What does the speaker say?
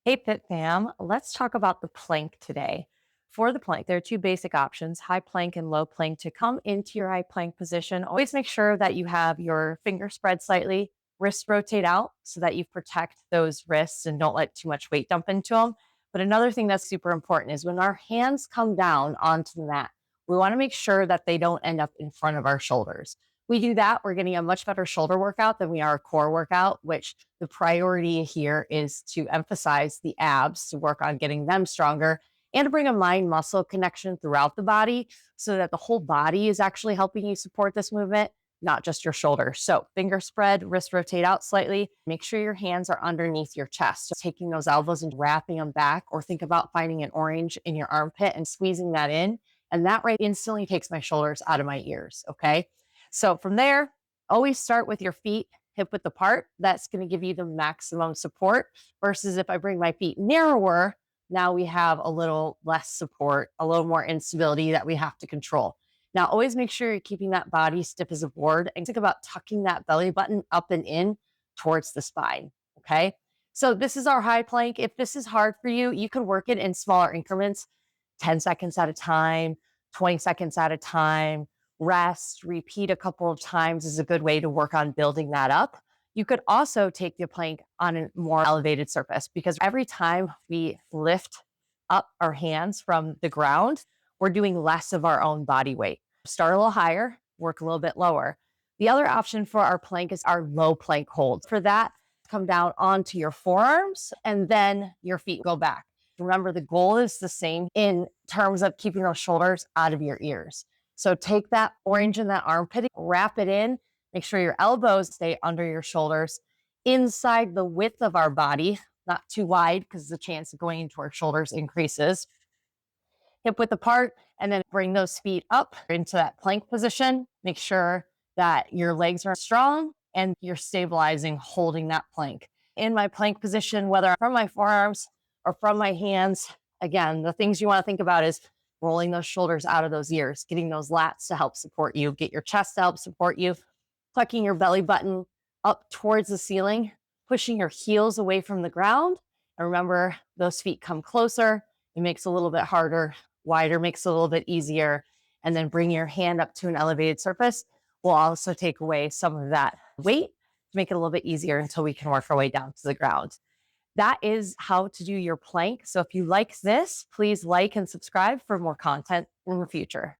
Hey, Pit Fam, let's talk about the plank today. For the plank, there are two basic options, high plank and low plank. To come into your high plank position, always make sure that you have your finger spread slightly, wrists rotate out so that you protect those wrists and don't let too much weight dump into them. But another thing that's super important is when our hands come down onto the mat, we want to make sure that they don't end up in front of our shoulders. We do that, we're getting a much better shoulder workout than we are a core workout, which the priority here is to emphasize the abs, to work on getting them stronger and to bring a mind muscle connection throughout the body so that the whole body is actually helping you support this movement, not just your shoulders. So finger spread, wrist rotate out slightly. Make sure your hands are underneath your chest. So taking those elbows and wrapping them back, or think about finding an orange in your armpit and squeezing that in. And that right instantly takes my shoulders out of my ears. Okay. So from there, always start with your feet hip width apart. That's going to give you the maximum support versus if I bring my feet narrower, now we have a little less support, a little more instability that we have to control. Now, always make sure you're keeping that body stiff as a board and think about tucking that belly button up and in towards the spine. Okay. So this is our high plank. If this is hard for you, you can work it in smaller increments, 10 seconds at a time, 20 seconds at a time. Rest, repeat a couple of times is a good way to work on building that up. You could also take the plank on a more elevated surface because every time we lift up our hands from the ground, we're doing less of our own body weight. Start a little higher, work a little bit lower. The other option for our plank is our low plank hold. For that, come down onto your forearms and then your feet go back. Remember, the goal is the same in terms of keeping those shoulders out of your ears. So take that orange in that armpit, wrap it in, make sure your elbows stay under your shoulders, inside the width of our body, not too wide because the chance of going into our shoulders increases. Hip width apart, and then bring those feet up into that plank position. Make sure that your legs are strong and you're stabilizing, holding that plank. In my plank position, whether from my forearms or from my hands, again, the things you want to think about is rolling those shoulders out of those ears, getting those lats to help support you, get your chest to help support you, tucking your belly button up towards the ceiling, pushing your heels away from the ground. And remember, those feet come closer. It makes it a little bit harder. Wider makes it a little bit easier. And then bring your hand up to an elevated surface will also take away some of that weight to make it a little bit easier until we can work our way down to the ground. That is how to do your plank. So if you like this, please like and subscribe for more content in the future.